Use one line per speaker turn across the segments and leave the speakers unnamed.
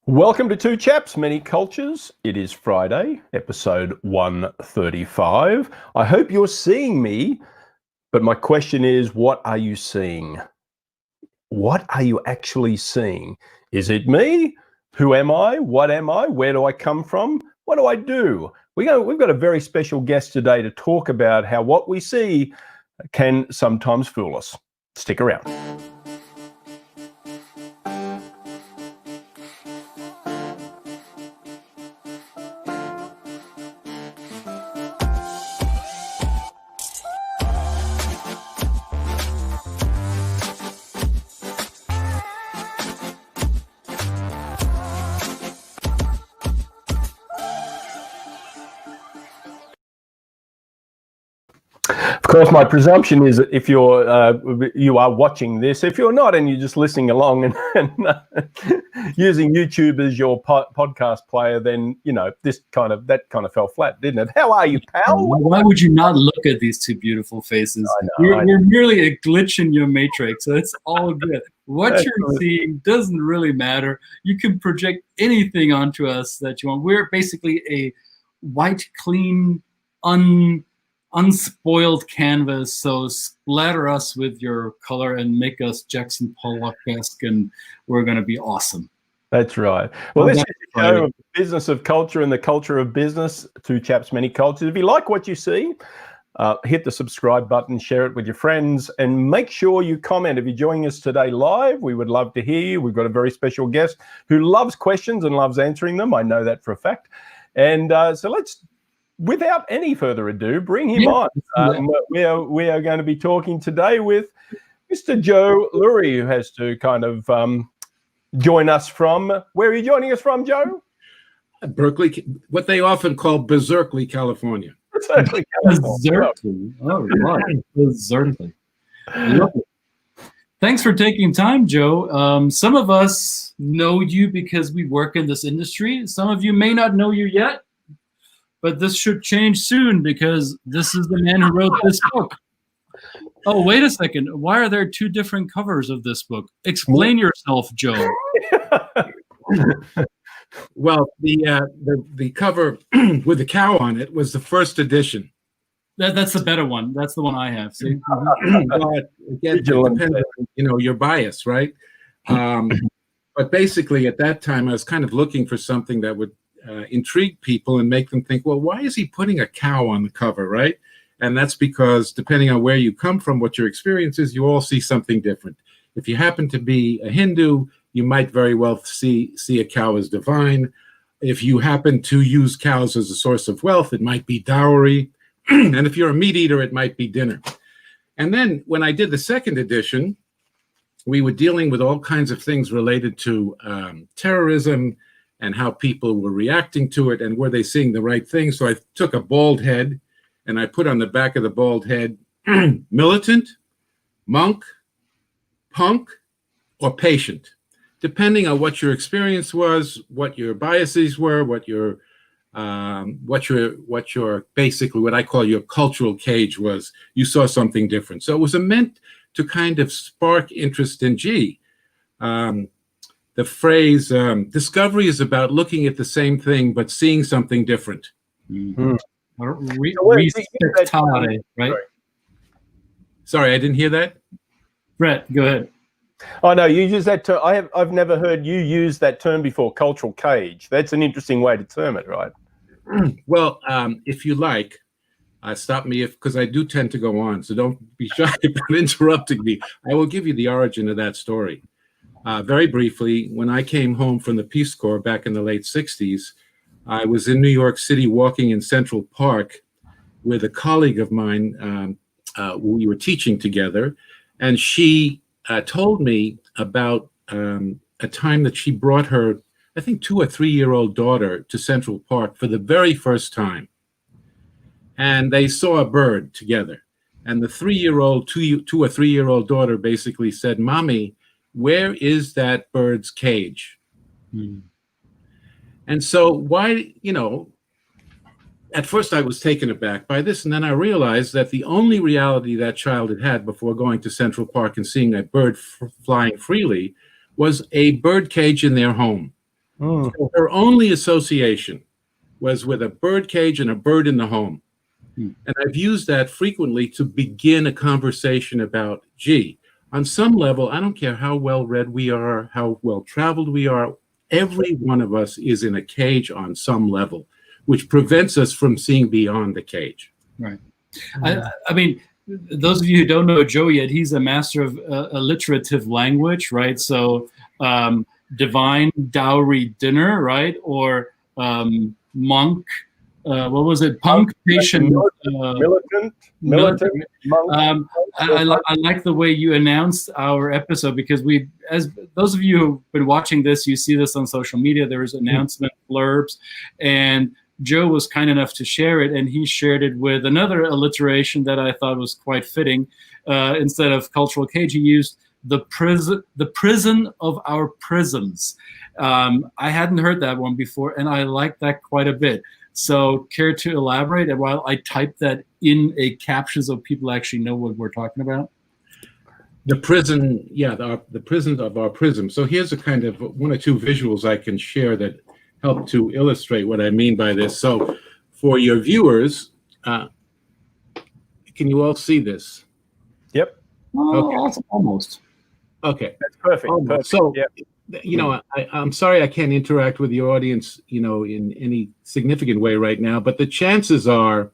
Welcome to Two Chaps, Many Cultures. It is Friday, episode 135. I hope you're seeing me, but my question is, what are you seeing? What are you actually seeing? Is it me? Who am I? What am I? Where do I come from? What do I do? We've got a very special guest today to talk about how what we see can sometimes fool us. Stick around. Of course, my presumption is that if you are watching this, if you're not and you're just listening along and using YouTube as your podcast player, then that kind of fell flat, didn't it? How are you, pal?
Why would you not look at these two beautiful faces? We're merely a glitch in your matrix, so it's all good. What you're seeing doesn't really matter. You can project anything onto us that you want. We're basically a white, clean, unspoiled canvas, so splatter us with your color and make us Jackson Pollock-esque, and we're going to be awesome.
That's right. Well, this is a show of business of culture and the culture of business. Two Chaps, Many Cultures. If you like what you see, hit the subscribe button, share it with your friends, and make sure you comment. If you're joining us today live, we would love to hear you. We've got a very special guest who loves questions and loves answering them. I know that for a fact. And so let's, without any further ado, bring him on. We are going to be talking today with Mr. Joe Lurie, who has to kind of join us from. Where are you joining us from, Joe?
Berkeley, what they often call Berkeley, California.
Berkeley. Oh, right. Berkeley. Thanks for taking time, Joe. Some of us know you because we work in this industry. Some of you may not know you yet. But this should change soon because this is the man who wrote this book. Oh, wait a second. Why are there two different covers of this book? Explain yourself, Joe.
Well, the cover with the cow on it was the first edition.
That's the better one. That's the one I have. See?
But again, it depends on, your bias, right? But basically, at that time, I was kind of looking for something that would intrigue people and make them think, well, why is he putting a cow on the cover, right? And that's because depending on where you come from, what your experience is, you all see something different. If you happen to be a Hindu, you might very well see a cow as divine. If you happen to use cows as a source of wealth, it might be dowry. And if you're a meat eater, it might be dinner. And then when I did the second edition, we were dealing with all kinds of things related to terrorism, and how people were reacting to it, and were they seeing the right thing. So I took a bald head, and I put on the back of the bald head, militant, monk, punk, or patient, depending on what your experience was, what your biases were, what your basically what I call your cultural cage was. You saw something different. So it was meant to kind of spark interest in, the phrase discovery is about looking at the same thing but seeing something different.
Mm-hmm. Right?
Sorry, I didn't hear that.
Brett, go ahead.
Oh no, you use that term. I've never heard you use that term before. Cultural cage. That's an interesting way to term it, right?
Well, if you like, stop me because I do tend to go on. So don't be shy about interrupting me. I will give you the origin of that story. Very briefly, when I came home from the Peace Corps back in the late 60s, I was in New York City walking in Central Park with a colleague of mine. We were teaching together, and she told me about a time that she brought her, I think, 2 or 3-year-old daughter to Central Park for the very first time. And they saw a bird together. And the 3-year-old, 2 or 3-year-old daughter basically said, "Mommy, where is that bird's cage?" And so at first I was taken aback by this, and then I realized that the only reality that child had had before going to Central Park and seeing a bird flying freely was a bird cage in their home. So her only association was with a bird cage and a bird in the home. And I've used that frequently to begin a conversation about, gee, on some level, I don't care how well read we are, how well traveled we are, every one of us is in a cage on some level, which prevents us from seeing beyond the cage.
Right. I mean, those of you who don't know Joe yet, he's a master of alliterative language, right? So divine dowry dinner, right? Or monk, what was it? Punk, patient,
militant. Monk.
I like the way you announced our episode, because as those of you who've been watching this, you see this on social media. There's announcement blurbs, and Joe was kind enough to share it, and he shared it with another alliteration that I thought was quite fitting. Instead of cultural cage, he used the prison of our prisms. I hadn't heard that one before, and I like that quite a bit. So care to elaborate? And while I type that in a caption so people actually know what we're talking about.
The prison, the prison of our prism. So here's a kind of one or two visuals I can share that help to illustrate what I mean by this. So for your viewers, can you all see this?
Yep.
Okay. Almost.
Okay.
That's perfect.
Perfect. So, you know, I'm sorry I can't interact with your audience, you know, in any significant way right now, but the chances are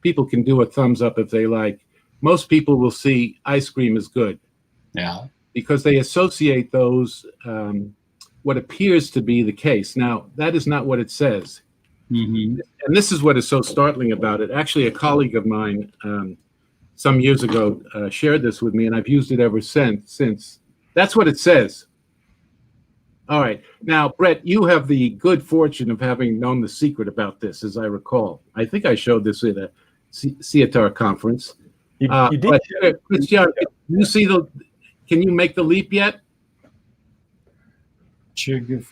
people can do a thumbs up if they like. Most people will see ice cream is good.
Yeah.
Because they associate those, what appears to be the case. Now, that is not what it says. And this is what is so startling about it. Actually, a colleague of mine some years ago shared this with me, and I've used it ever since. That's what it says. All right. Now, Brett, you have the good fortune of having known the secret about this, as I recall. I think I showed this at a CITAR conference.
You did.
Christian, can you make the leap yet?
Joe.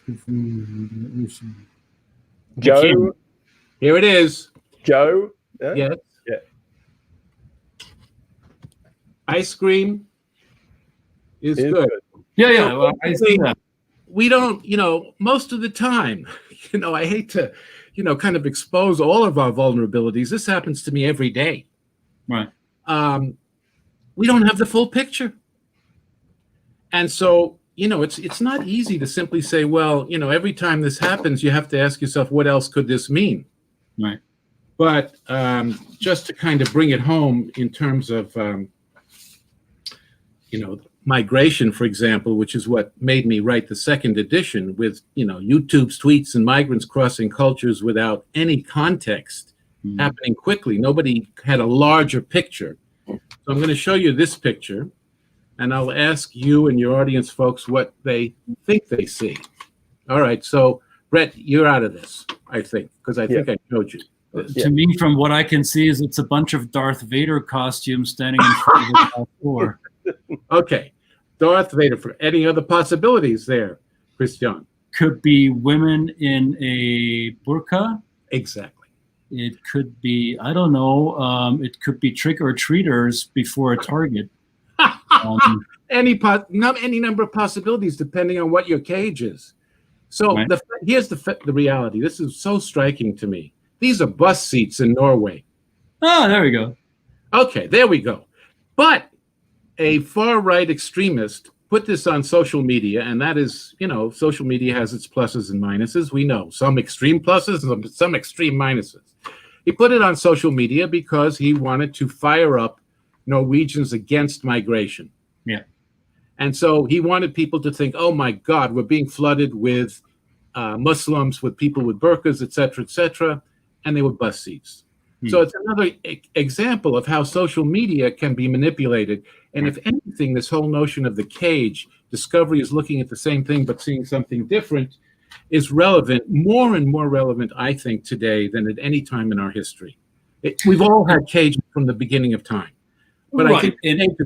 Here it is.
Joe.
Yes.
Yeah.
Ice cream is good.
Yeah. Well, I see that.
We don't, you know, most of the time, you know, I hate to, you know, kind of expose all of our vulnerabilities. This happens to me every day.
Right.
We don't have the full picture. And so, you know, it's not easy to simply say, well, you know, every time this happens, you have to ask yourself, what else could this mean?
Right.
But just to kind of bring it home in terms of, you know, migration, for example, which is what made me write the second edition with, you know, YouTube's tweets and migrants crossing cultures without any context happening quickly. Nobody had a larger picture. So I'm going to show you this picture, and I'll ask you and your audience folks what they think they see. All right. So, Brett, you're out of this, I think, because I think I showed you.
To me, from what I can see, is it's a bunch of Darth Vader costumes standing in front of the top floor.
Okay. Darth Vader. For any other possibilities there, Christian?
Could be women in a burqa.
Exactly.
It could be, I don't know, it could be trick-or-treaters before a Target.
Any number of possibilities depending on what your cage is. So
right.
Here's the reality. This is so striking to me. These are bus seats in Norway.
Oh, there we go.
Okay, there we go. But a far-right extremist put this on social media, and that is, you know, social media has its pluses and minuses. We know some extreme pluses and some extreme minuses. He put it on social media because he wanted to fire up Norwegians against migration.
Yeah.
And so he wanted people to think, oh my God, we're being flooded with Muslims, with people with burqas, et cetera, and they were bus seats. So it's another example of how social media can be manipulated. And if anything, this whole notion of the cage, discovery is looking at the same thing but seeing something different, is relevant, more and more relevant, I think, today than at any time in our history. We've all had cages from the beginning of time. But
right.
I think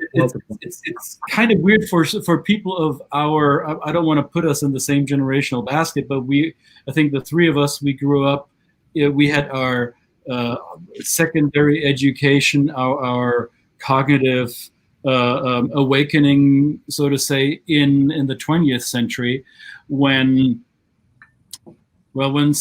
it's kind of weird for people of our, I don't want to put us in the same generational basket, but I think the three of us, we grew up, we had our secondary education, our cognitive awakening, so to say, in the 20th century, when Well, when a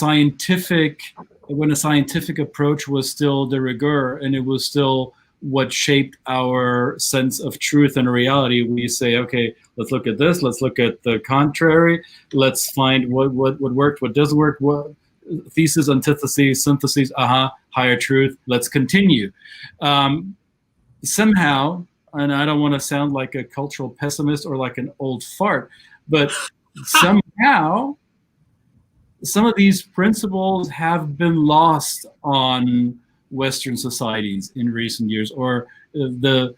scientific approach was still de rigueur, and it was still what shaped our sense of truth and reality, we say, okay, let's look at this, let's look at the contrary, let's find what worked, what doesn't work, what thesis, antithesis, synthesis, higher truth, let's continue. Somehow, and I don't want to sound like a cultural pessimist or like an old fart, but somehow some of these principles have been lost on Western societies in recent years, or the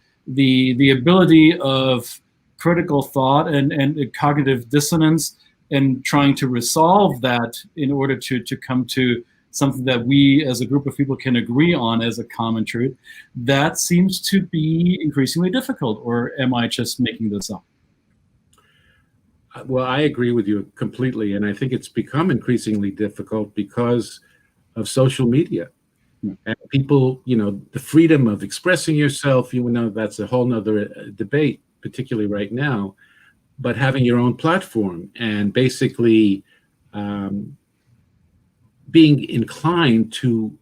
ability of critical thought and cognitive dissonance, and trying to resolve that in order to come to something that we as a group of people can agree on as a common truth, that seems to be increasingly difficult. Or am I just making this up?
Well, I agree with you completely, and I think it's become increasingly difficult because of social media. And people, the freedom of expressing yourself, that's a whole nother debate, particularly right now, but having your own platform and basically being inclined to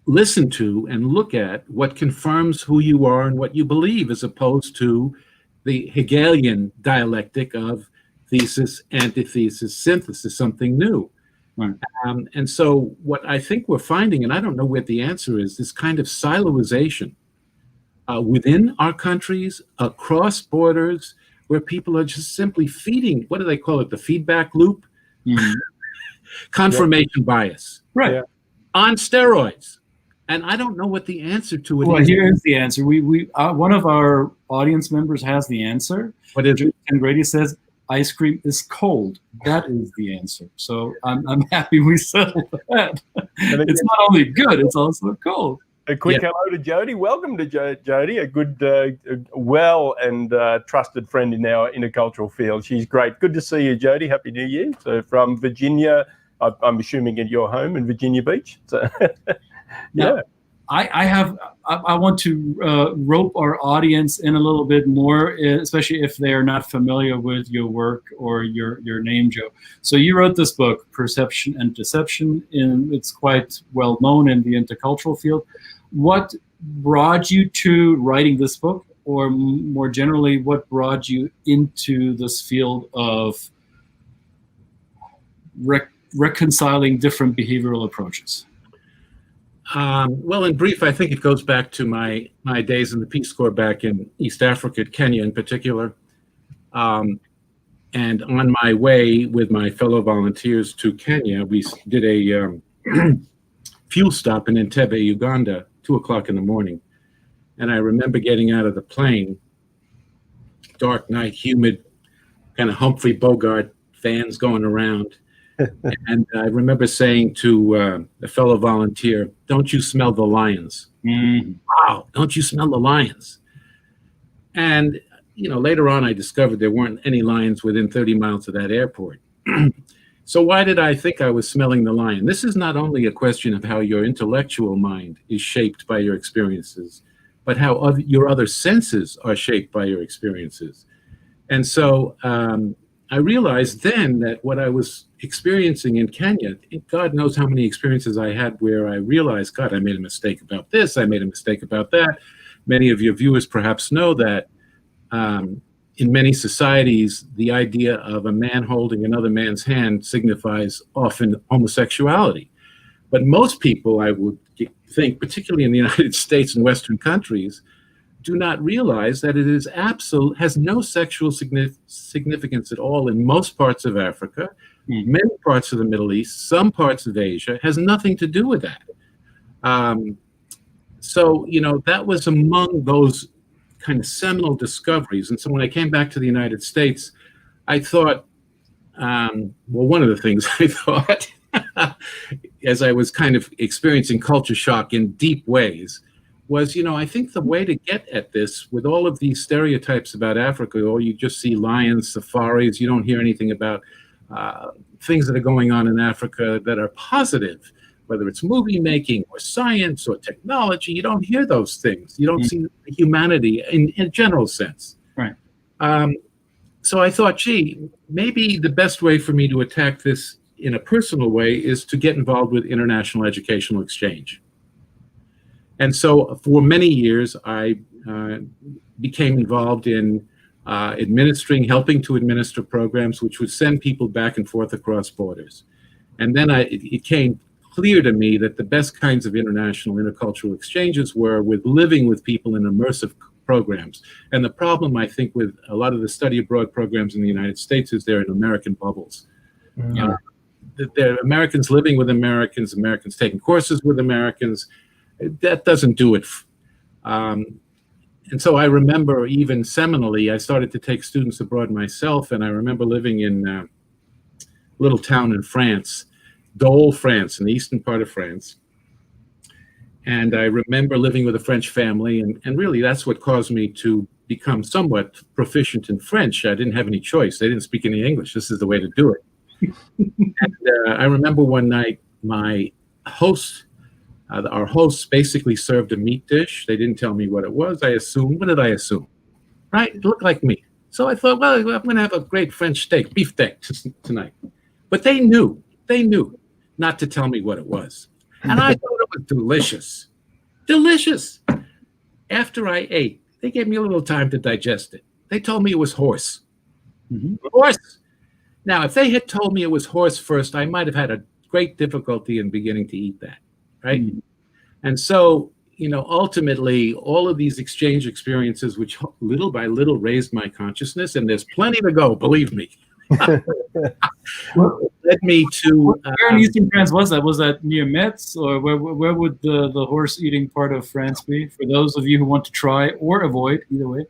listen to and look at what confirms who you are and what you believe, as opposed to the Hegelian dialectic of thesis, antithesis, synthesis, something new.
Right.
And so what I think we're finding, and I don't know what the answer is, this kind of siloization within our countries, across borders, where people are just simply feeding, what do they call it, the feedback loop?
Mm-hmm.
Confirmation bias.
Right.
Yeah.
On steroids. And I don't know what the answer to it is.
Well, here is the answer. We one of our audience members has the answer.
What is it?
And Grady says, ice cream is cold. That is the answer. So I'm happy we settled that. It's not only good, it's also cold.
A quick hello to Jody. Welcome to Jody, a good, well and trusted friend in our intercultural field. She's great. Good to see you, Jody. Happy New Year. So from Virginia, I'm assuming at your home in Virginia Beach. So
yeah. I want to rope our audience in a little bit more, especially if they're not familiar with your work or your name, Joe. So you wrote this book, Perception and Deception, and it's quite well known in the intercultural field. What brought you to writing this book, or more generally, what brought you into this field of reconciling different behavioral approaches?
Well, in brief, I think it goes back to my days in the Peace Corps back in East Africa, Kenya in particular. And on my way with my fellow volunteers to Kenya, we did a fuel stop in Entebbe, Uganda, 2:00 in the morning. And I remember getting out of the plane, dark night, humid, kind of Humphrey Bogart fans going around. And I remember saying to a fellow volunteer, "Don't you smell the lions?" Wow, don't you smell the lions? And, later on I discovered there weren't any lions within 30 miles of that airport. So why did I think I was smelling the lion? This is not only a question of how your intellectual mind is shaped by your experiences, but how your other senses are shaped by your experiences. And so I realized then that what I was experiencing in Kenya, God knows how many experiences I had where I realized, God, I made a mistake about this, I made a mistake about that. Many of your viewers perhaps know that in many societies, the idea of a man holding another man's hand signifies often homosexuality. But most people, I would think, particularly in the United States and Western countries, do not realize that it is has no sexual significance at all in most parts of Africa, many parts of the Middle East, some parts of Asia, has nothing to do with that. So, that was among those kind of seminal discoveries. And so when I came back to the United States, I thought, one of the things I thought, as I was kind of experiencing culture shock in deep ways, was, I think the way to get at this, with all of these stereotypes about Africa, or you just see lions, safaris, you don't hear anything about things that are going on in Africa that are positive, whether it's movie making or science or technology, you don't hear those things. You don't see humanity in a general sense.
Right.
So I thought, gee, maybe the best way for me to attack this in a personal way is to get involved with international educational exchange. And so for many years, I became involved in helping to administer programs which would send people back and forth across borders. And then it came clear to me that the best kinds of international intercultural exchanges were with living with people in immersive programs. And the problem, I think, with a lot of the study abroad programs in the United States is they're in American bubbles. They're Americans living with Americans, Americans taking courses with Americans. That doesn't do it. And so I remember even seminally, I started to take students abroad myself, and I remember living in a little town in France, Dole, France, in the eastern part of France. And I remember living with a French family, and really that's what caused me to become somewhat proficient in French. I didn't have any choice. They didn't speak any English. This is the way to do it. And I remember one night my host, our hosts basically served a meat dish. They didn't tell me what it was. I assumed. What did I assume? Right? It looked like meat. So I thought, well, I'm going to have a great French steak, beef steak tonight. But they knew not to tell me what it was. And I thought it was delicious. Delicious. After I ate, they gave me a little time to digest it. They told me it was horse. Horse. Now, if they had told me it was horse first, I might have had a great difficulty in beginning to eat that, right? And so, ultimately, all of these exchange experiences, which little by little raised my consciousness, and there's plenty to go, believe me, led me to...
where in Eastern France was that? Was that near Metz, or where would the horse-eating part of France be, for those of you who want to try or avoid, either way?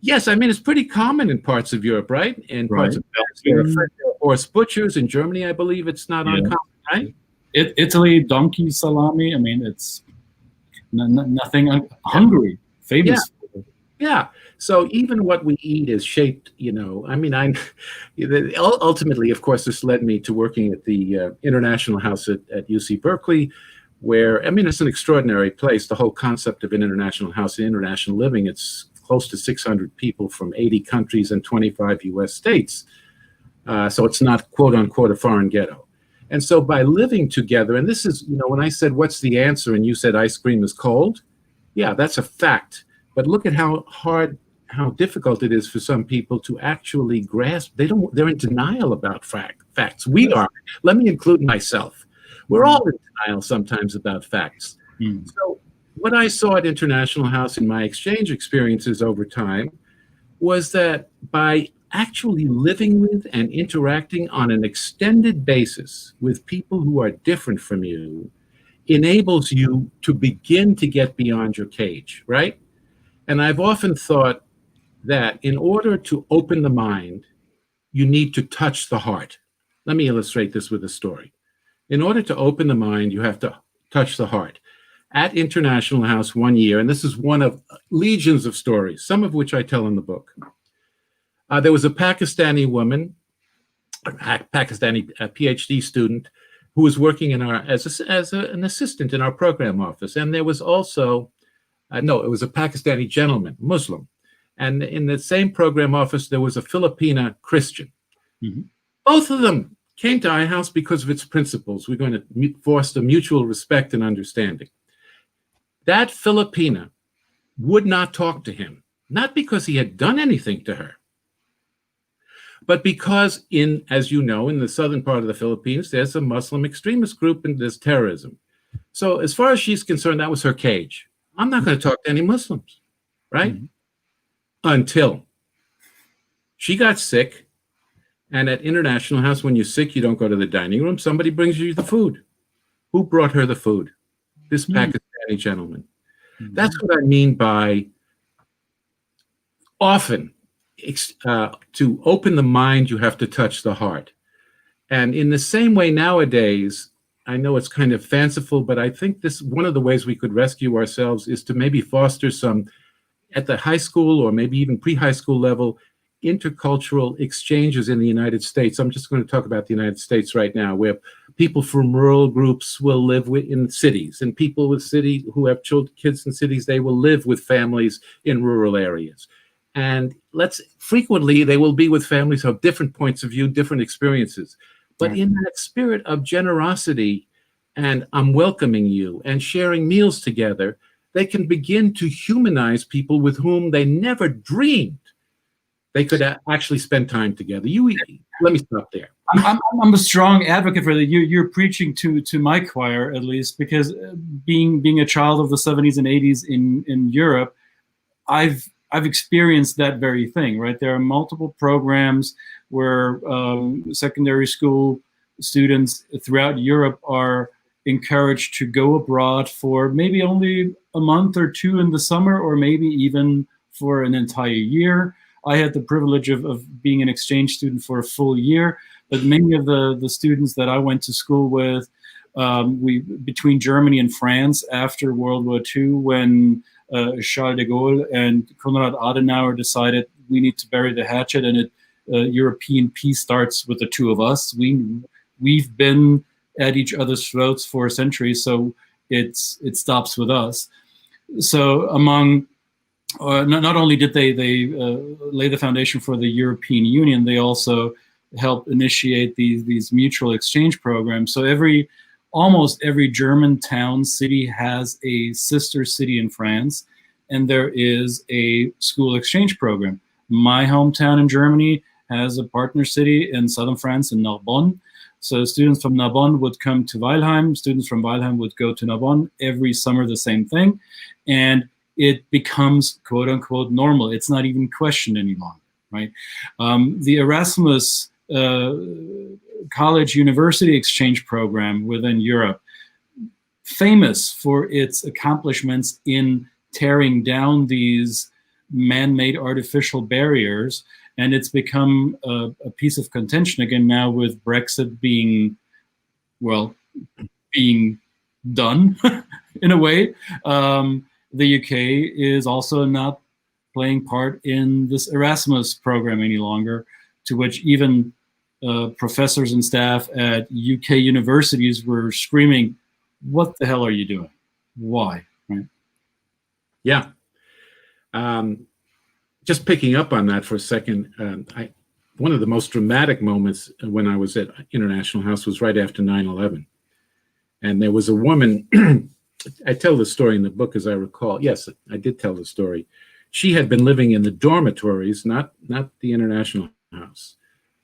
Yes, I mean, it's pretty common in parts of Europe, right? In parts of Belgium, horse butchers. In Germany, I believe it's not uncommon, right?
Italy, donkey salami. I mean, it's nothing. Hungary, famous.
Yeah. So even what we eat is shaped, I mean, ultimately, of course, this led me to working at the International House at UC Berkeley, where, I mean, it's an extraordinary place. The whole concept of an international house and international living, it's close to 600 people from 80 countries and 25 US states. So it's not, quote unquote, a foreign ghetto. And so by living together, and this is, when I said, what's the answer? And you said ice cream is cold. Yeah, that's a fact. But look at how difficult it is for some people to actually grasp. They're in denial about facts. We are. Let me include myself. We're all in denial sometimes about facts. So what I saw at International House in my exchange experiences over time was that by actually living with and interacting on an extended basis with people who are different from you enables you to begin to get beyond your cage, right? And I've often thought that in order to open the mind, you need to touch the heart. Let me illustrate this with a story. In order to open the mind, you have to touch the heart. At International House one year, and this is one of legions of stories, some of which I tell in the book. There was a Pakistani woman, Pakistani PhD student, who was working in as an assistant in our program office. And there was also, it was a Pakistani gentleman, Muslim. And in the same program office, there was a Filipina Christian. Both of them came to our house because of its principles. We're going to foster mutual respect and understanding. That Filipina would not talk to him, not because he had done anything to her, but because as you know, in the southern part of the Philippines, there's a Muslim extremist group and there's terrorism. So as far as she's concerned, that was her cage. I'm not going to talk to any Muslims, right? Until she got sick. And at International House, when you're sick, you don't go to the dining room. Somebody brings you the food. Who brought her the food? This Pakistani gentleman. That's what I mean by often to open the mind, you have to touch the heart. And in the same way nowadays, I know it's kind of fanciful, but I think one of the ways we could rescue ourselves is to maybe foster some, at the high school or maybe even pre-high school level, intercultural exchanges in the United States. I'm just going to talk about the United States right now, where people from rural groups will live in cities, and people with who have kids in cities, they will live with families in rural areas. And frequently they will be with families who have different points of view, different experiences. But in that spirit of generosity and I'm welcoming you and sharing meals together, they can begin to humanize people with whom they never dreamed they could actually spend time together. Let me stop there.
I'm a strong advocate for that. You're preaching to my choir, at least, because being a child of the 70s and 80s in Europe, I've experienced that very thing, right? There are multiple programs where secondary school students throughout Europe are encouraged to go abroad for maybe only a month or two in the summer, or maybe even for an entire year. I had the privilege of being an exchange student for a full year, but many of the students that I went to school with, between Germany and France after World War II, when Charles de Gaulle and Konrad Adenauer decided we need to bury the hatchet, and European peace starts with the two of us. We've been at each other's throats for centuries, so it stops with us. So among not only did they lay the foundation for the European Union, they also helped initiate these mutual exchange programs. So almost every German town, city has a sister city in France, and there is a school exchange program. My hometown in Germany has a partner city in southern France, in Narbonne. So students from Narbonne would come to Weilheim. Students from Weilheim would go to Narbonne. Every summer, the same thing. And it becomes, quote unquote, normal. It's not even questioned any longer, right? The Erasmus college university exchange program within Europe, famous for its accomplishments in tearing down these man-made artificial barriers. And it's become a piece of contention again now with Brexit being done in a way. The UK is also not playing part in this Erasmus program any longer, to which even professors and staff at UK universities were screaming, "What the hell are you doing? Why?" Right?
Yeah. Just picking up on that for a second, one of the most dramatic moments when I was at International House was right after 9/11. And there was a woman, I tell the story in the book as I recall. Yes, I did tell the story. She had been living in the dormitories, not the International House.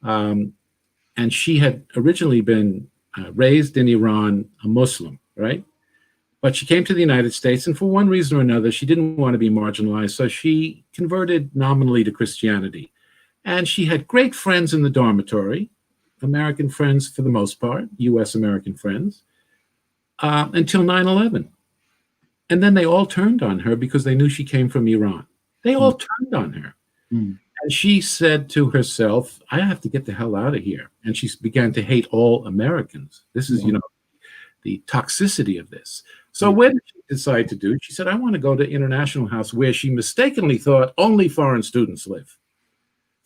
And she had originally been raised in Iran, a Muslim, right? But she came to the United States, and for one reason or another, she didn't want to be marginalized, so she converted nominally to Christianity. And she had great friends in the dormitory, American friends for the most part, U.S. American friends, until 9/11. And then they all turned on her because they knew she came from Iran. They all turned on her. And she said to herself, I have to get the hell out of here. And she began to hate all Americans. This is, the toxicity of this. So what did she decide to do? She said, I want to go to International House, where she mistakenly thought only foreign students live.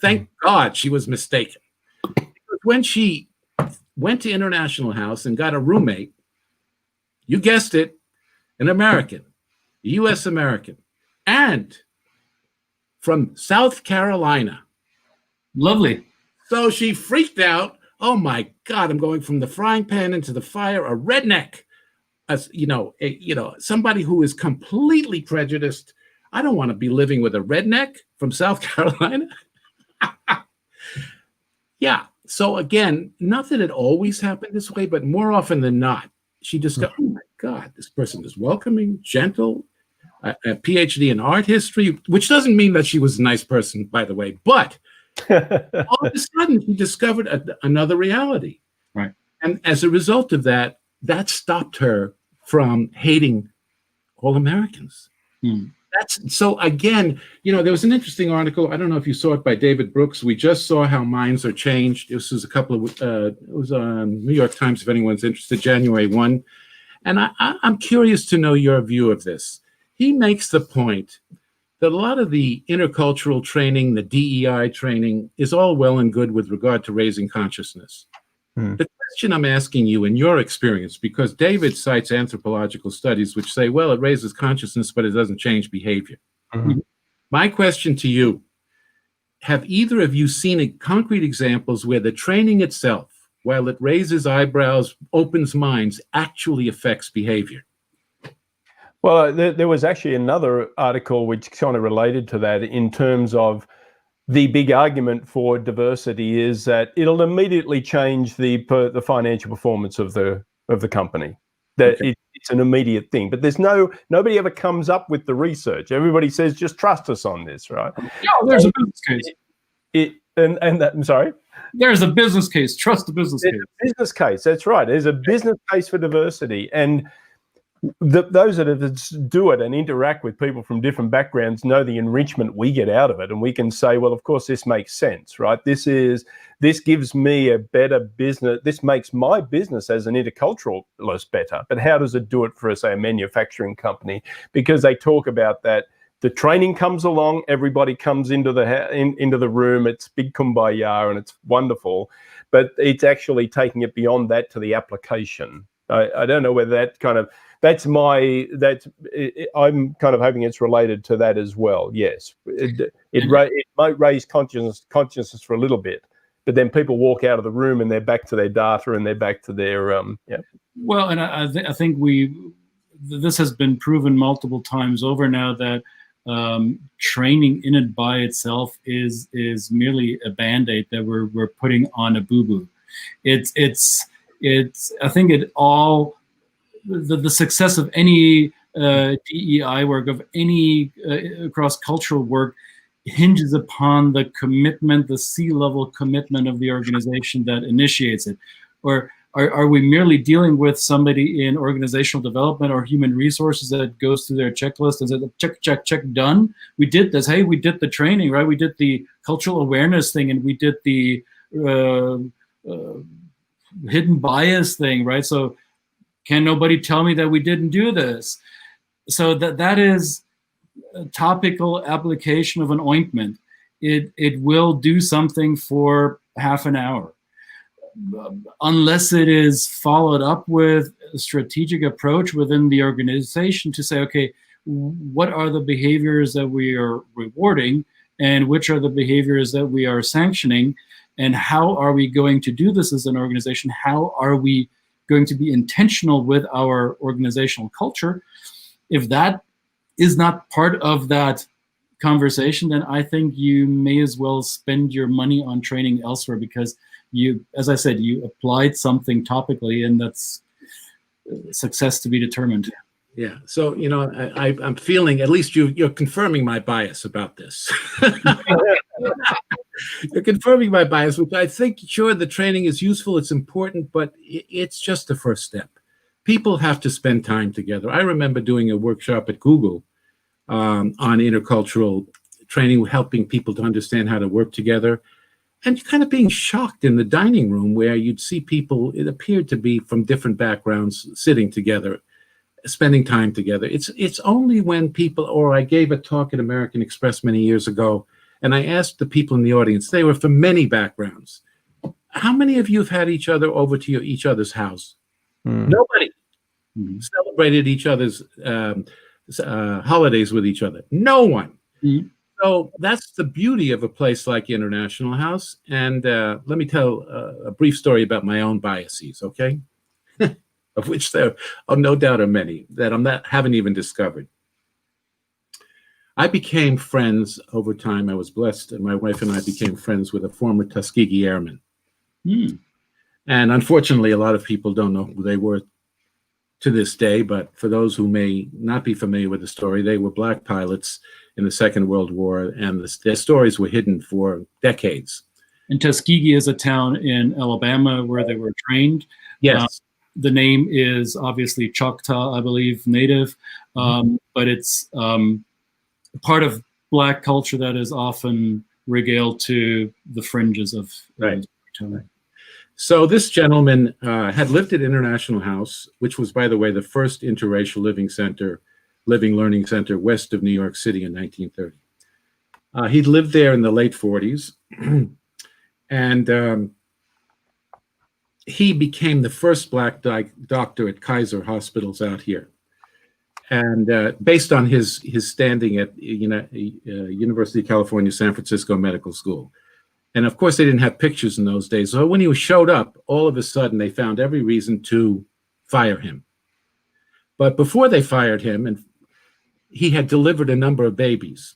Thank God she was mistaken. Because when she went to International House and got a roommate, you guessed it, an American, a U.S. American, and from South Carolina.
Lovely.
So she freaked out. Oh my God, I'm going from the frying pan into the fire, a redneck. As somebody who is completely prejudiced. I don't want to be living with a redneck from South Carolina. Yeah. So again, not that it always happened this way, but more often than not, she discovered, oh my God, this person is welcoming, gentle, a PhD in art history, which doesn't mean that she was a nice person, by the way, but all of a sudden she discovered another reality.
Right.
And as a result of that, that stopped her from hating all Americans. So again, there was an interesting article. I don't know if you saw it, by David Brooks. We just saw how minds are changed. This was it was on New York Times, if anyone's interested, January 1. And I'm curious to know your view of this. He makes the point that a lot of the intercultural training, the DEI training, is all well and good with regard to raising consciousness. The question I'm asking you, in your experience, because David cites anthropological studies which say, well, it raises consciousness, but it doesn't change behavior. My question to you, have either of you seen concrete examples where the training itself, while it raises eyebrows, opens minds, actually affects behavior?
Well, there was actually another article which kind of related to that, in terms of the big argument for diversity is that it'll immediately change the financial performance of the company. That it's an immediate thing, but nobody ever comes up with the research. Everybody says just trust us on this, right?
Yeah, there's a business case.
I'm sorry.
There's a business case. Trust the business case.
Business case. That's right. There's a business case for diversity, and those that do it and interact with people from different backgrounds know the enrichment we get out of it, and we can say, well, of course, this makes sense, right? This gives me a better business. This makes my business as an interculturalist better. But how does it do it for, say, a manufacturing company? Because they talk about that. The training comes along, everybody comes into the room. It's big kumbaya and it's wonderful, but it's actually taking it beyond that to the application. I don't know whether that kind of. I'm kind of hoping it's related to that as well. Yes, it might raise consciousness for a little bit, but then people walk out of the room and they're back to their data and they're back to their yeah.
Well, and I think this has been proven multiple times over now that training in it by itself is merely a band-aid that we're putting on a boo-boo. It's I think it all. The success of any DEI work, of any cross-cultural work, hinges upon the commitment, the C-level commitment of the organization that initiates it. Or are we merely dealing with somebody in organizational development or human resources that goes through their checklist and says, check, check, check, done? We did this. Hey, we did the training, right? We did the cultural awareness thing, and we did the hidden bias thing, right? So can nobody tell me that we didn't do this? So that is a topical application of an ointment. It will do something for half an hour. Unless it is followed up with a strategic approach within the organization to say, okay, what are the behaviors that we are rewarding and which are the behaviors that we are sanctioning, and how are we going to do this as an organization? How are we going to be intentional with our organizational culture? If that is not part of that conversation, then I think you may as well spend your money on training elsewhere, because you, as I said, you applied something topically, and that's success to be determined.
Yeah. So, I'm feeling, at least you're confirming my bias about this. You're confirming my bias, which I think, sure, the training is useful, it's important, but it's just the first step. People have to spend time together. I remember doing a workshop at Google on intercultural training, helping people to understand how to work together, and kind of being shocked in the dining room where you'd see people, it appeared to be from different backgrounds, sitting together, spending time together. It's only when people, or I gave a talk at American Express many years ago, and I asked the people in the audience, they were from many backgrounds, how many of you have had each other over to each other's house? Nobody. Celebrated each other's holidays with each other. No one. So that's the beauty of a place like International House. And let me tell a brief story about my own biases, okay? Of which there are no doubt are many that haven't even discovered. I became friends over time. I was blessed, and my wife and I became friends with a former Tuskegee Airman. And unfortunately, a lot of people don't know who they were to this day, but for those who may not be familiar with the story, they were black pilots in the Second World War, and their stories were hidden for decades.
And Tuskegee is a town in Alabama where they were trained.
Yes.
The name is obviously Choctaw, I believe, native, but it's part of Black culture that is often regaled to the fringes of
right. So this gentleman had lived at International House, which was, by the way, the first interracial living learning center west of New York City in 1930. He'd lived there in the late 40s, and he became the first Black doctor at Kaiser hospitals out here. And based on his standing at University of California, San Francisco Medical School. And of course, they didn't have pictures in those days. So when he showed up, all of a sudden, they found every reason to fire him. But before they fired him, and he had delivered a number of babies.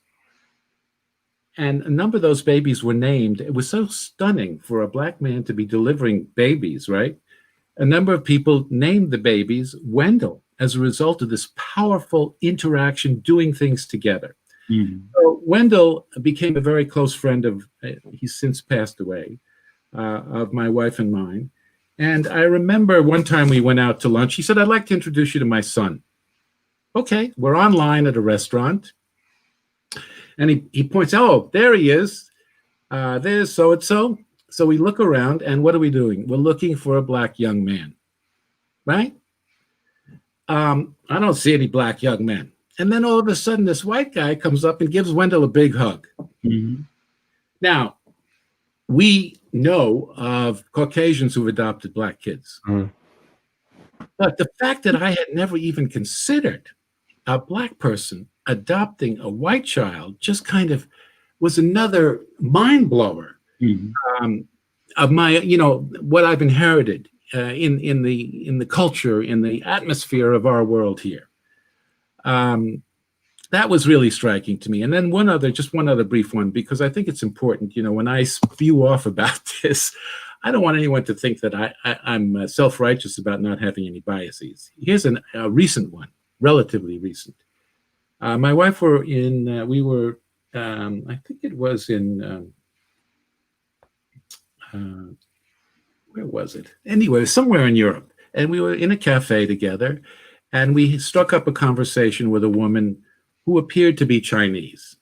And a number of those babies were named. It was so stunning for a black man to be delivering babies, right? A number of people named the babies Wendell as a result of this powerful interaction, doing things together.
Mm-hmm.
So Wendell became a very close friend of, he's since passed away, of my wife and mine. And I remember one time we went out to lunch. He said, I'd like to introduce you to my son. Okay, we're online at a restaurant. And he points, oh, there he is. There's so-and-so. So we look around, and what are we doing? We're looking for a black young man, right? I don't see any black young men. And then all of a sudden, this white guy comes up and gives Wendell a big hug.
Mm-hmm.
Now, we know of Caucasians who've adopted black kids.
Mm.
But the fact that I had never even considered a black person adopting a white child just kind of was another mind blower.
Mm-hmm.
Of my, what I've inherited in the culture, in the atmosphere of our world here. That was really striking to me. And then one other brief one, because I think it's important, when I spew off about this, I don't want anyone to think that I'm self-righteous about not having any biases. Here's a recent one, relatively recent. My wife I think it was in, where was it? Anyway, somewhere in Europe. And we were in a cafe together, and we struck up a conversation with a woman who appeared to be Chinese.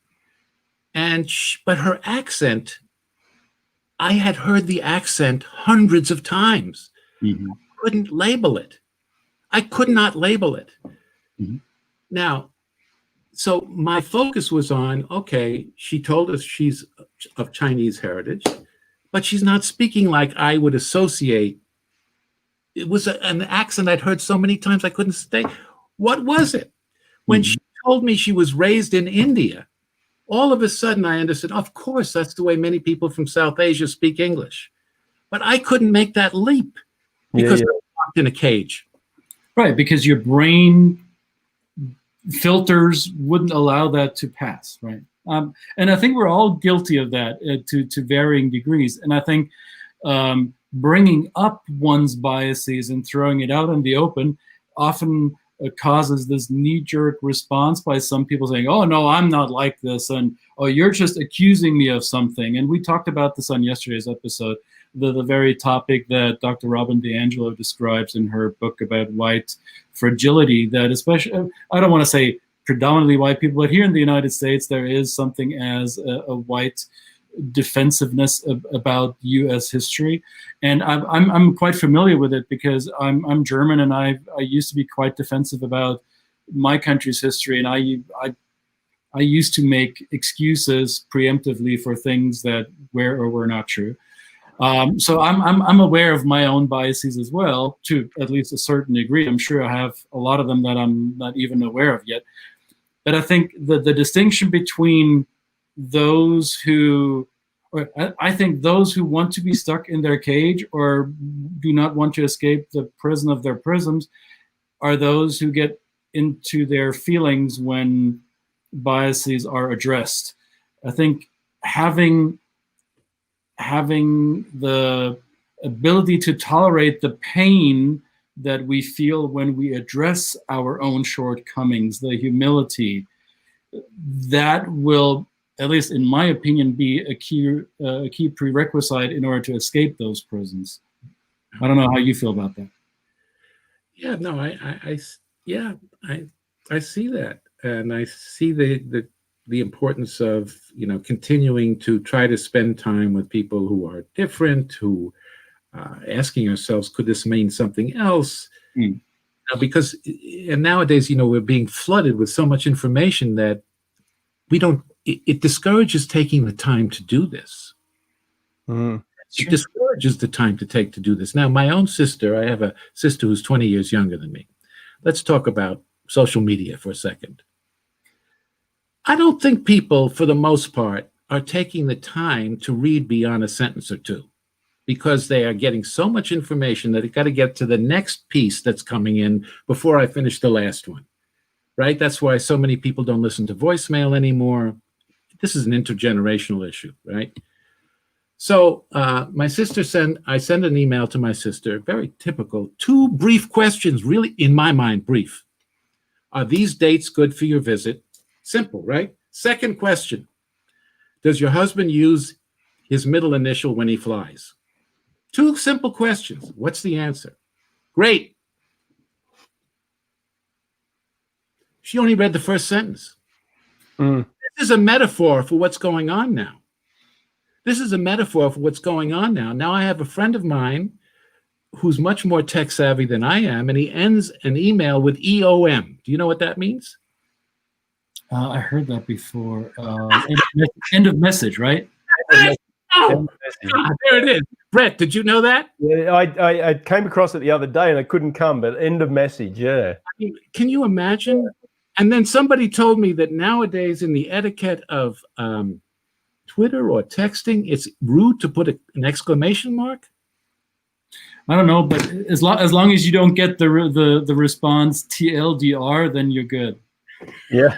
But her accent, I had heard the accent hundreds of times.
Mm-hmm.
I couldn't label it. I could not label it.
Mm-hmm.
Now, so my focus was on, okay, she told us she's of Chinese heritage, but she's not speaking like I would associate. It was an accent I'd heard so many times I couldn't stay. What was it? When she told me she was raised in India, all of a sudden I understood, of course, that's the way many people from South Asia speak English. But I couldn't make that leap because I was locked in a cage.
Right, because your brain filters wouldn't allow that to pass, right? And I think we're all guilty of that to varying degrees. And I think bringing up one's biases and throwing it out in the open often causes this knee-jerk response by some people saying, oh, no, I'm not like this. And, oh, you're just accusing me of something. And we talked about this on yesterday's episode, the very topic that Dr. Robin DiAngelo describes in her book about white fragility, that especially, I don't want to say predominantly white people, but here in the United States, there is something as a white defensiveness about U.S. history, and I'm quite familiar with it because I'm German, and I used to be quite defensive about my country's history, and I used to make excuses preemptively for things that were or were not true. So I'm aware of my own biases as well, to at least a certain degree. I'm sure I have a lot of them that I'm not even aware of yet. But I think the distinction between those who, or I think those who want to be stuck in their cage or do not want to escape the prison of their prisms are those who get into their feelings when biases are addressed. I think having the ability to tolerate the pain that we feel when we address our own shortcomings, the humility, that will, at least in my opinion, be a key prerequisite in order to escape those prisons. I don't know how you feel about that.
Yeah, no, I see that, and I see the importance of continuing to try to spend time with people who are different, who asking ourselves, could this mean something else? Because nowadays, we're being flooded with so much information that we don't. It discourages taking the time to do this. It discourages the time to take to do this. Now, my own sister, I have a sister who's 20 years younger than me. Let's talk about social media for a second. I don't think people, for the most part, are taking the time to read beyond a sentence or two, because they are getting so much information that they got to get to the next piece that's coming in before I finish the last one, right? That's why so many people don't listen to voicemail anymore. This is an intergenerational issue, right? So my sister I send an email to my sister, very typical, 2 brief questions, really, in my mind, brief. Are these dates good for your visit? Simple, right? Second question, does your husband use his middle initial when he flies? 2 simple questions. What's the answer? Great. She only read the first sentence. This is a metaphor for what's going on now. This is a metaphor for what's going on now. Now I have a friend of mine who's much more tech savvy than I am, and he ends an email with EOM. Do you know what that means?
I heard that before. End of message, right?
Oh, God, there it is. Brett, did you know that?
Yeah, I came across it the other day and I couldn't come, but end of message, yeah.
I mean, can you imagine? And then somebody told me that nowadays in the etiquette of Twitter or texting, it's rude to put an exclamation mark.
I don't know, but as long as you don't get the response TLDR, then you're good.
Yeah.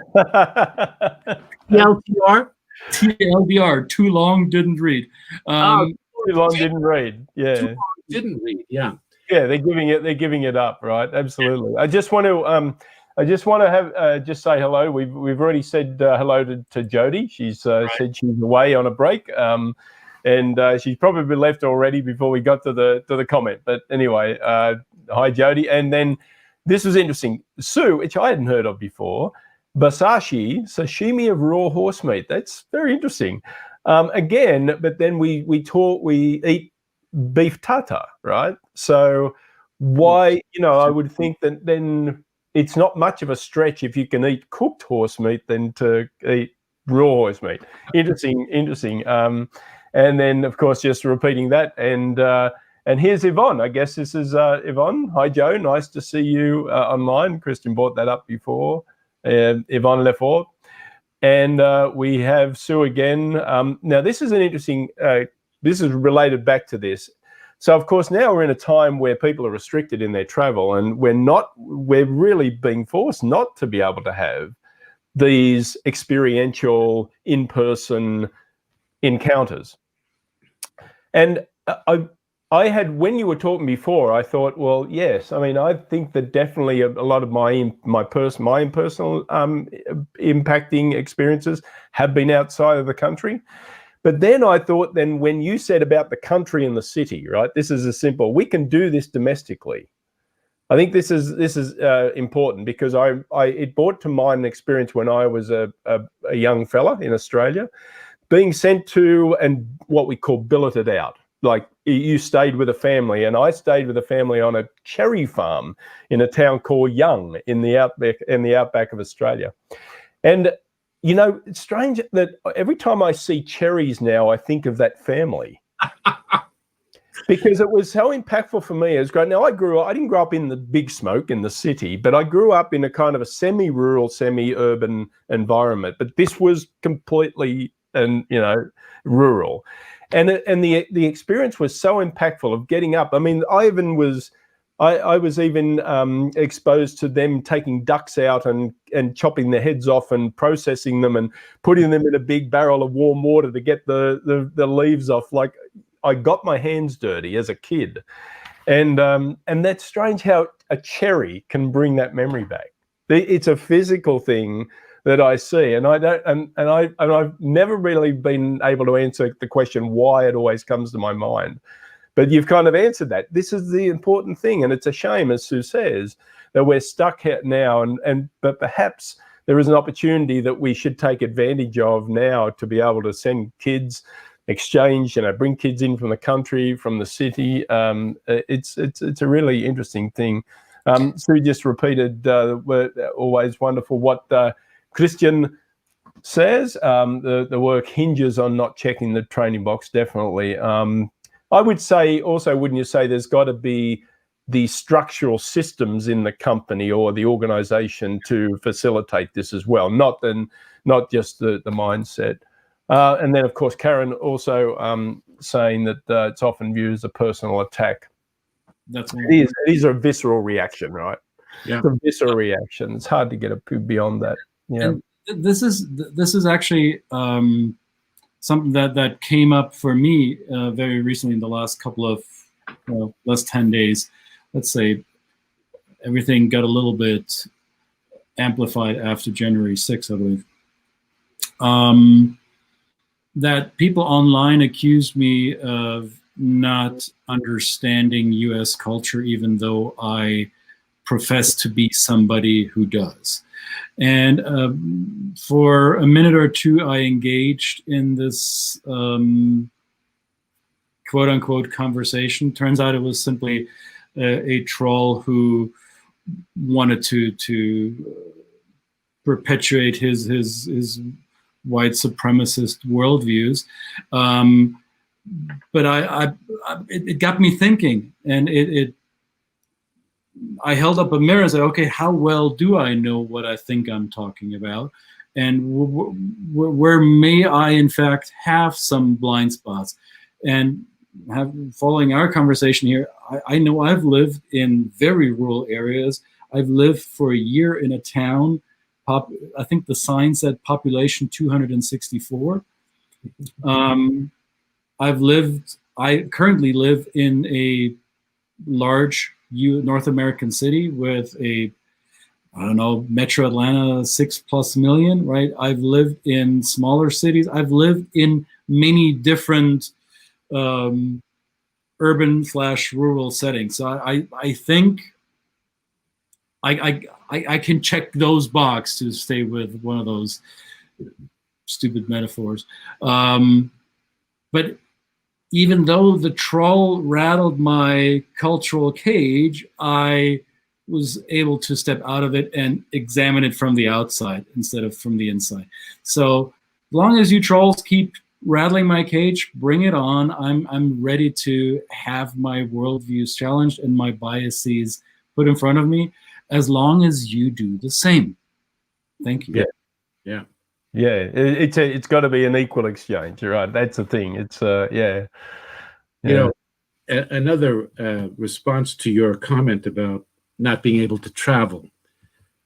TLDR?
TLDR, too long, didn't read.
Too long, didn't read. Yeah.
Too long, didn't read. Yeah.
Yeah, they're giving it up, right? Absolutely. I just want to have just say hello. We've already said hello to Jody. She's said she's away on a break, and she's probably left already before we got to the comment. But anyway, hi Jody. And then this was interesting, Sue, which I hadn't heard of before. Basashi, sashimi of raw horse meat. That's very interesting. Again, but then we eat beef tartare, right? So why, I would think that then it's not much of a stretch if you can eat cooked horse meat than to eat raw horse meat. Interesting. And then, of course, just repeating that. And here's Yvonne. I guess this is Yvonne. Hi, Joe. Nice to see you online. Christian brought that up before. Yvonne Lefort. And we have Sue again. Now, this is an interesting, this is related back to this. So, of course, now we're in a time where people are restricted in their travel, and we're really being forced not to be able to have these experiential in-person encounters. And I had, when you were talking before, I thought, well, yes. I mean, I think that definitely a lot of my impersonal impacting experiences have been outside of the country. But then I thought, when you said about the country and the city, right? This is a simple. We can do this domestically. I think this is important because it brought to mind an experience when I was a young fella in Australia, being sent to and what we call billeted out. Like you stayed with a family, and I stayed with a family on a cherry farm in a town called Young in the outback of Australia. And it's strange that every time I see cherries now, I think of that family because it was so impactful for me as growing. Now I didn't grow up in the big smoke in the city, but I grew up in a kind of a semi-rural, semi-urban environment. But this was completely rural. And the experience was so impactful of getting up. I mean, I was even exposed to them taking ducks out and chopping their heads off and processing them and putting them in a big barrel of warm water to get the leaves off. Like I got my hands dirty as a kid, and that's strange how a cherry can bring that memory back. It's a physical thing that I see, and I've never really been able to answer the question why it always comes to my mind. But you've kind of answered that. This is the important thing, and it's a shame, as Sue says, that we're stuck here now, but perhaps there is an opportunity that we should take advantage of now to be able to send kids, exchange, bring kids in from the country, from the city. It's a really interesting thing. Sue just repeated, always wonderful what Christian says. The work hinges on not checking the training box, definitely. I would say also, wouldn't you say there's got to be the structural systems in the company or the organization to facilitate this as well, not just the mindset. And then, of course, Karen also saying that it's often viewed as a personal attack. It is a visceral reaction, right?
Yeah,
it's a visceral reaction. It's hard to get beyond that. Yeah,
and this is actually something that came up for me very recently in the last couple of last 10 days. Let's say everything got a little bit amplified after January 6th, I believe. That people online accused me of not understanding US culture, even though I profess to be somebody who does. And for a minute or two, I engaged in this quote unquote conversation. Turns out it was simply a troll who wanted to perpetuate his white supremacist worldviews. But it got me thinking, and I held up a mirror and said, okay, how well do I know what I think I'm talking about? And where may I, in fact, have some blind spots? And following our conversation here, I know I've lived in very rural areas. I've lived for a year in a town. I think the sign said population 264. I currently live in a large North American city with Metro Atlanta 6+ million, right? I've lived in smaller cities. I've lived in many different urban/rural settings. So I think I can check those boxes to stay with one of those stupid metaphors. But even though the troll rattled my cultural cage, I was able to step out of it and examine it from the outside instead of from the inside. So as long as you trolls keep rattling my cage, bring it on. I'm ready to have my worldviews challenged and my biases put in front of me, as long as you do the same. Thank you.
Yeah.
It's got to be an equal exchange. You're right. That's the thing. It's
You know, another response to your comment about not being able to travel,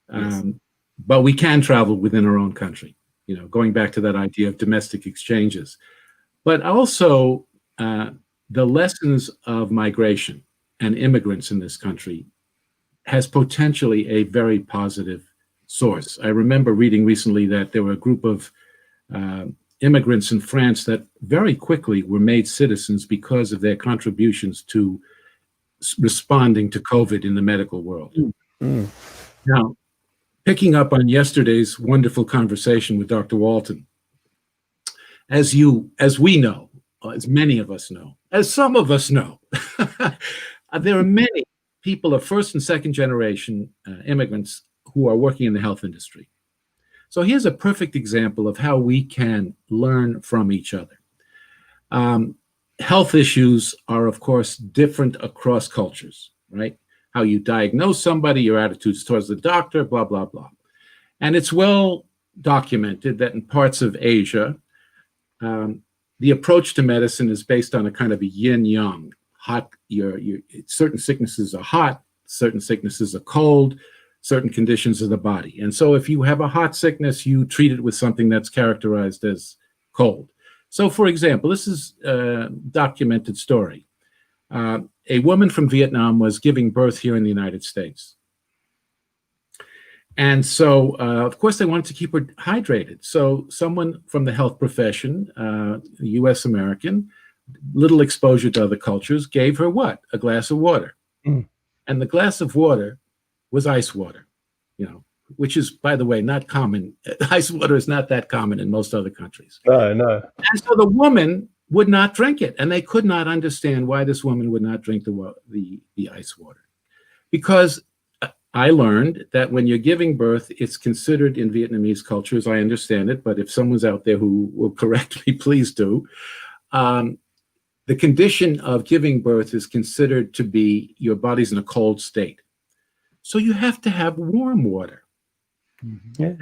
but we can travel within our own country. You know, going back to that idea of domestic exchanges, but also the lessons of migration and immigrants in this country has potentially a very positive source. I remember reading recently that there were a group of immigrants in France that very quickly were made citizens because of their contributions to responding to COVID in the medical world.
Mm.
Now, picking up on yesterday's wonderful conversation with Dr. Walton, as we know, as many of us know, as some of us know, there are many people of first and second generation immigrants who are working in the health industry. So here's a perfect example of how we can learn from each other. Health issues are, of course, different across cultures, right? How you diagnose somebody, your attitudes towards the doctor, blah, blah, blah. And it's well documented that in parts of Asia, the approach to medicine is based on a kind of a yin-yang. Certain sicknesses are hot, certain sicknesses are cold, certain conditions of the body. And so if you have a hot sickness, you treat it with something that's characterized as cold. So for example, this is a documented story. A woman from Vietnam was giving birth here in the United States. And so, of course, they wanted to keep her hydrated. So someone from the health profession, a US American, little exposure to other cultures, gave her what? A glass of water. Mm. And the glass of water was ice water, which is, by the way, not common. Ice water is not that common in most other countries.
No.
And so the woman would not drink it, and they could not understand why this woman would not drink the ice water. Because I learned that when you're giving birth, it's considered in Vietnamese culture, as I understand it, but if someone's out there who will correct me, please do. The condition of giving birth is considered to be your body's in a cold state. So you have to have warm water.
Mm-hmm. Yeah.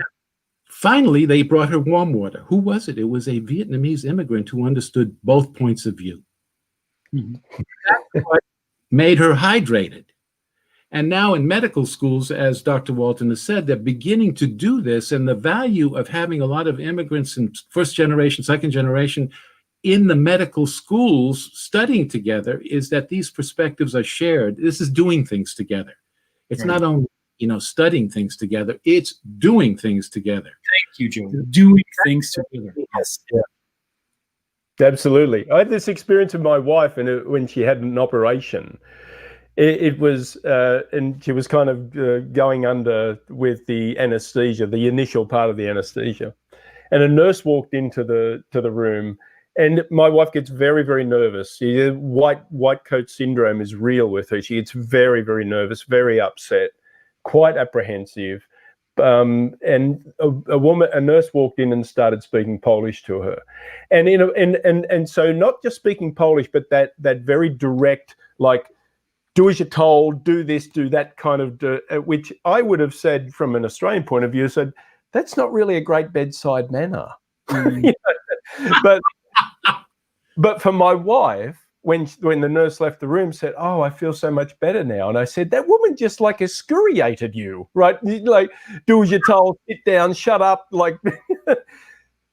Finally, they brought her warm water. Who was it? It was a Vietnamese immigrant who understood both points of view.
Mhm.
That's what made her hydrated. And now in medical schools, as Dr. Walton has said, they're beginning to do this. And the value of having a lot of immigrants in first generation, second generation in the medical schools studying together is that these perspectives are shared. This is doing things together. It's not only, studying things together, it's doing things together.
Thank you, Joe. Doing things together. Yes.
Yeah. Absolutely. I had this experience with my wife when she had an operation. It was, and she was kind of going under with the anesthesia, the initial part of the anesthesia. And a nurse walked into the room, and my wife gets very, very nervous. White coat syndrome is real with her. She gets very, very nervous, very upset, quite apprehensive. And a nurse walked in and started speaking Polish to her, and so not just speaking Polish, but that very direct, like, do as you're told, do this, do that kind of, which I would have said from an Australian point of view, said, that's not really a great bedside manner. But for my wife, when the nurse left the room, said, oh, I feel so much better now. And I said, that woman just like excoriated you, right? Like, do as you're told, sit down, shut up. Like,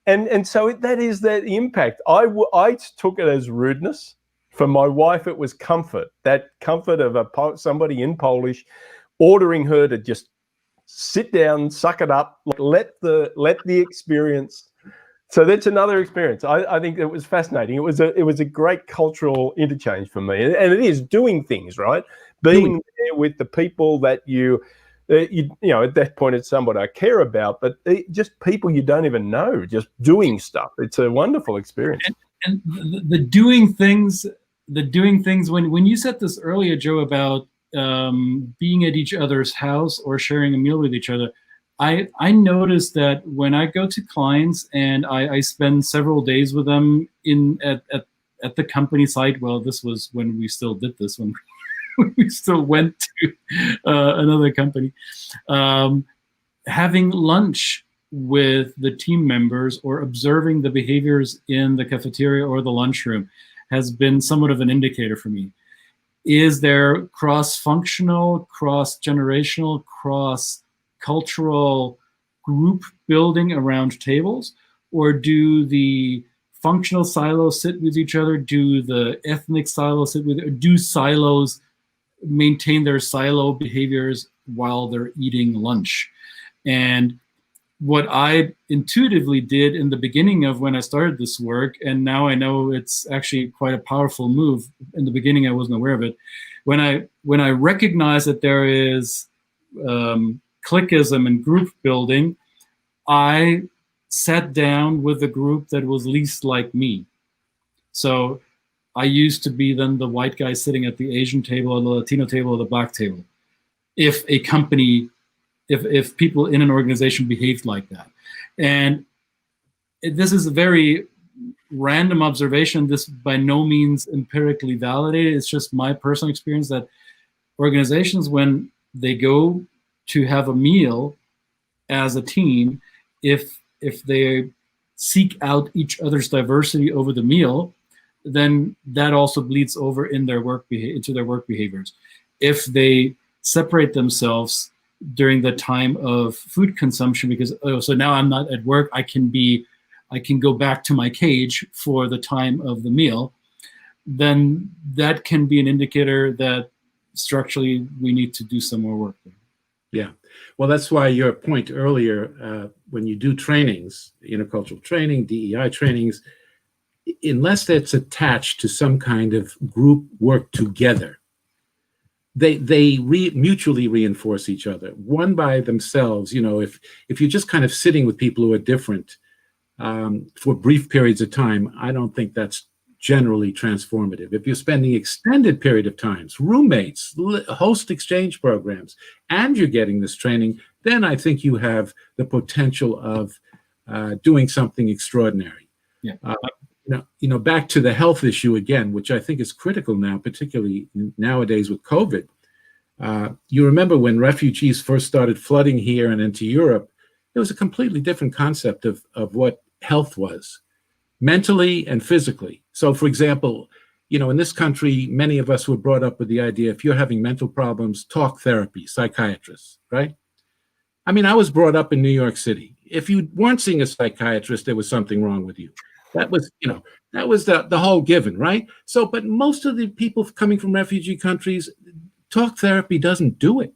and so that is the impact. I took it as rudeness. For my wife, it was comfort, that comfort of somebody in Polish ordering her to just sit down, suck it up, let the experience. So that's another experience. I think it was fascinating. It was a great cultural interchange for me, and it is doing things, right? Being there with the people that you at that point it's somebody I care about, but just people you don't even know, just doing stuff. It's a wonderful experience.
And the doing things, when you said this earlier, Joe, about being at each other's house or sharing a meal with each other, I noticed that when I go to clients and I spend several days with them at the company site. Well, this was when we still did this, when we still went to another company, having lunch with the team members or observing the behaviors in the cafeteria or the lunchroom has been somewhat of an indicator for me. Is there cross-functional, cross-generational, cross-cultural group building around tables? Or do the functional silos sit with each other? Do the ethnic silos sit with, or do silos maintain their silo behaviors while they're eating lunch? And what I intuitively did in the beginning of when I started this work, and now I know it's actually quite a powerful move. In the beginning, I wasn't aware of it. When I recognized that there is cliquism and group building, I sat down with the group that was least like me. So I used to be then the white guy sitting at the Asian table or the Latino table or the black table. If a company, if people in an organization behaved like that. And this is a very random observation. This by no means empirically validated. It's just my personal experience that organizations, when they go to have a meal as a team, if they seek out each other's diversity over the meal, then that also bleeds over in their into their work behaviors. If they separate themselves during the time of food consumption because, oh, so now I'm not at work, I can go back to my cage for the time of the meal, then that can be an indicator that structurally we need to do some more work there.
Yeah. Well, that's why your point earlier, when you do trainings, intercultural training, DEI trainings, unless that's attached to some kind of group work together, they mutually reinforce each other. One by themselves, if you're just kind of sitting with people who are different for brief periods of time, I don't think that's generally transformative. If you're spending extended period of times, roommates, host exchange programs, and you're getting this training, then I think you have the potential of doing something extraordinary.
Yeah.
Back to the health issue again, which I think is critical now, particularly nowadays with COVID. You remember when refugees first started flooding here and into Europe, it was a completely different concept of what health was, mentally and physically. So, for example, in this country, many of us were brought up with the idea, if you're having mental problems, talk therapy, psychiatrists, right? I mean, I was brought up in New York City. If you weren't seeing a psychiatrist, there was something wrong with you. That was, that was the whole given, right? So, but most of the people coming from refugee countries, talk therapy doesn't do it.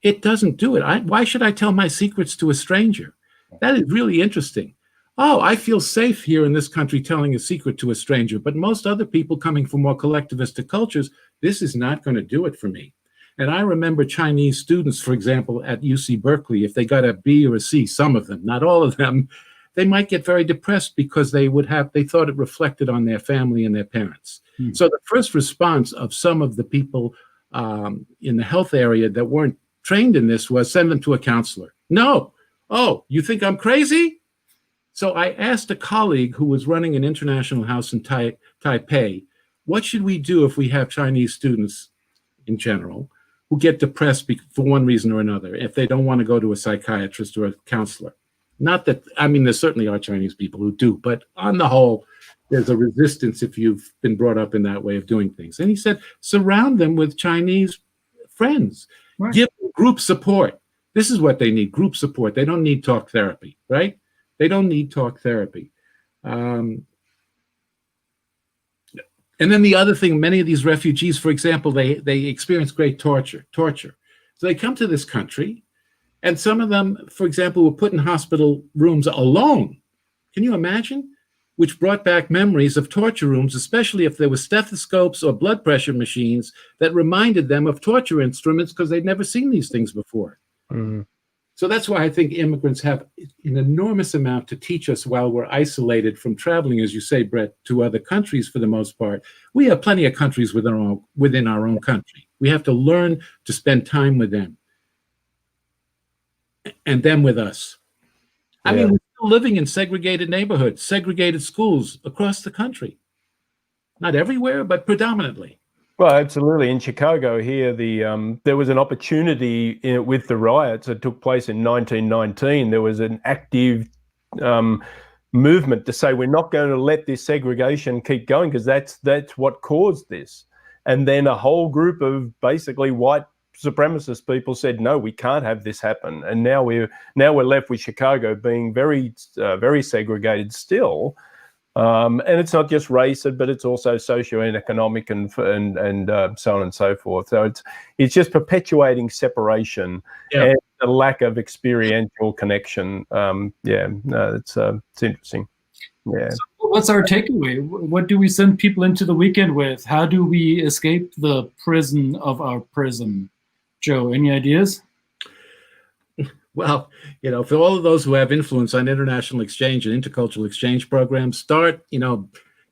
It doesn't do it. Why should I tell my secrets to a stranger? That is really interesting. Oh, I feel safe here in this country telling a secret to a stranger, but most other people coming from more collectivistic cultures, this is not going to do it for me. And I remember Chinese students, for example, at UC Berkeley, if they got a B or a C, some of them, not all of them, they might get very depressed because they thought it reflected on their family and their parents. So the first response of some of the people in the health area that weren't trained in this was send them to a counselor. No. Oh, you think I'm crazy? So I asked a colleague who was running an international house in Taipei, what should we do if we have Chinese students in general who get depressed for one reason or another, if they don't want to go to a psychiatrist or a counselor? Not that, I mean, there certainly are Chinese people who do, but on the whole, there's a resistance if you've been brought up in that way of doing things. And he said, surround them with Chinese friends. Right. Give them group support. This is what they need, group support. They don't need talk therapy, right? They don't need talk therapy. And then the other thing, many of these refugees, for example, they experience great torture. So they come to this country, and some of them, for example, were put in hospital rooms alone. Can you imagine? Which brought back memories of torture rooms, especially if there were stethoscopes or blood pressure machines that reminded them of torture instruments because they'd never seen these things before. Mm-hmm. So that's why I think immigrants have an enormous amount to teach us while we're isolated from traveling, as you say, Brett, to other countries for the most part. We have plenty of countries within our own country. We have to learn to spend time with them and them with us. I mean, we're still living in segregated neighborhoods, segregated schools across the country. Not everywhere, but predominantly.
Well, absolutely. In Chicago here, there was an opportunity with the riots that took place in 1919. There was an active movement to say we're not going to let this segregation keep going because that's what caused this. And then a whole group of basically white supremacist people said, no, we can't have this happen. And now we're left with Chicago being very segregated still. And it's not just race, but it's also socio-economic and so on and so forth. So it's just perpetuating separation and a lack of experiential connection. It's interesting. Yeah.
So what's our takeaway? What do we send people into the weekend with? How do we escape the prison of our prism? Joe, any ideas?
Well, for all of those who have influence on international exchange and intercultural exchange programs, start,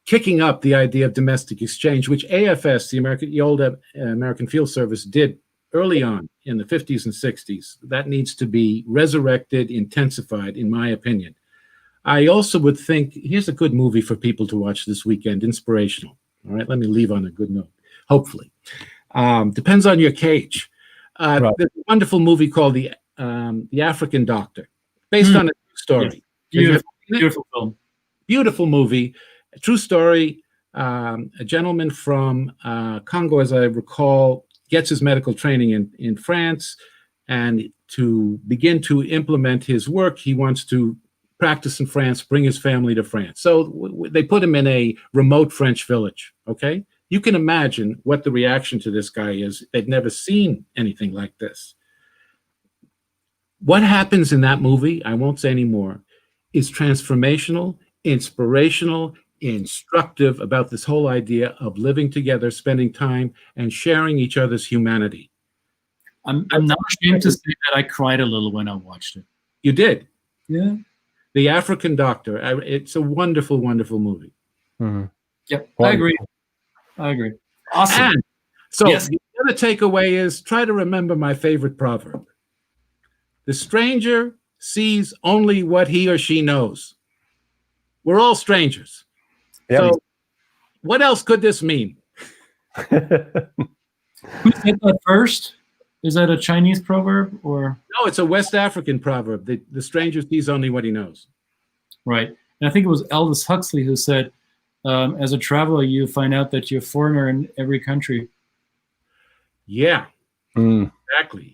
kicking up the idea of domestic exchange, which AFS, the old American Field Service, did early on in the 50s and 60s. That needs to be resurrected, intensified, in my opinion. I also would think, here's a good movie for people to watch this weekend, inspirational. All right, let me leave on a good note, hopefully. Depends on your cage. Right. There's a wonderful movie called The African Doctor, based on a true story.
Yes. Beautiful film.
Beautiful movie, a true story. A gentleman from Congo, as I recall, gets his medical training in France, and to begin to implement his work, he wants to practice in France, bring his family to France. So they put him in a remote French village, okay? You can imagine what the reaction to this guy is. They've never seen anything like this. What happens in that movie, I won't say any more, is transformational, inspirational, instructive about this whole idea of living together, spending time, and sharing each other's humanity.
I'm not ashamed to say that I cried a little when I watched it.
You did?
Yeah.
The African Doctor. It's a wonderful, wonderful movie.
Mm-hmm. Yep, wonderful. I agree. Awesome.
And so the other takeaway is try to remember my favorite proverb. The stranger sees only what he or she knows. We're all strangers. Yep. So what else could this mean?
Who said that first? Is that a Chinese proverb or?
No, it's a West African proverb. The stranger sees only what he knows.
Right. And I think it was Aldous Huxley who said, as a traveler, you find out that you're a foreigner in every country.
Yeah, exactly.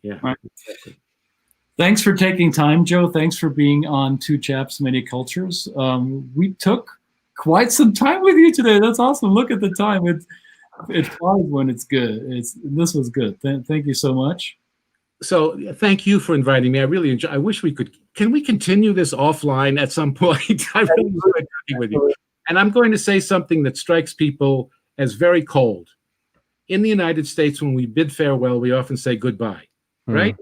Yeah.
Right. Exactly. Thanks for taking time, Joe. Thanks for being on Two Chaps, Many Cultures. We took quite some time with you today. That's awesome. Look at the time. It flies when it's good. This was good. Thank you so much.
So thank you for inviting me. I really enjoy. I wish we could. Can we continue this offline at some point? I really enjoyed talking with you. And I'm going to say something that strikes people as very cold. In the United States, when we bid farewell, we often say goodbye, right?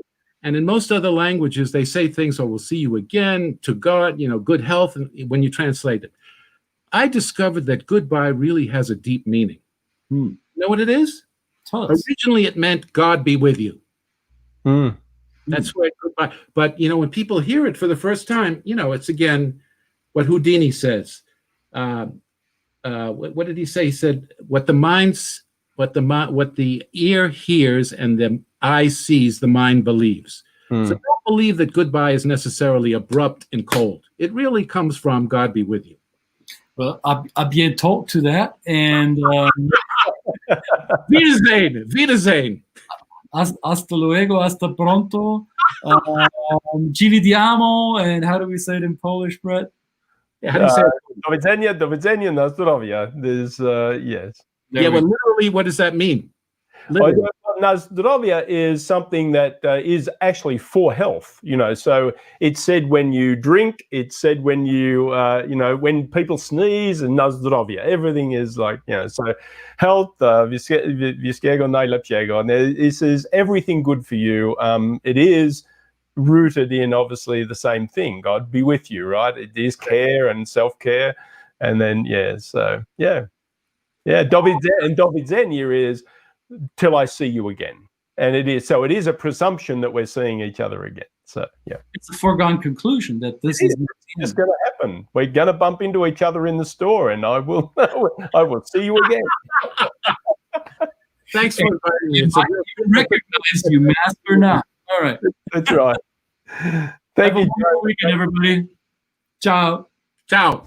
And in most other languages, they say things, "Oh, we'll see you again," "to God," good health, when you translate it. I discovered that goodbye really has a deep meaning. You know what it is? Originally, it meant God be with you. That's why goodbye. But when people hear it for the first time, it's again what Houdini says. What did he say? He said, "What the ear hears and the eye sees, the mind believes." So don't believe that goodbye is necessarily abrupt and cold. It really comes from God be with you.
Well, a bientôt to that, and
Wiedersehen.
Hasta luego, hasta pronto. Ci vediamo, and how do we say it in Polish, Brett?
Yeah, how do you say it? Do widzenia, na zdrowie. There's, yes.
Yeah, well, literally, what does that mean?
Na zdrowie is something that is actually for health, so it's said when you drink, it's said when you, when people sneeze, and na zdrowie, everything is like, so health, wszystkiego najlepszego, and this is everything good for you. It is rooted in obviously the same thing, God be with you, right? It is care and self-care, and then do widzenia is till I see you again, and it is a presumption that we're seeing each other again. So
it's a foregone conclusion that this is
going to happen. We're going to bump into each other in the store, and I will see you again.
Thanks for inviting me.
You recognize you, mask or not. All right,
that's right. Thank you.
Have a wonderful weekend, everybody. Ciao.
Ciao.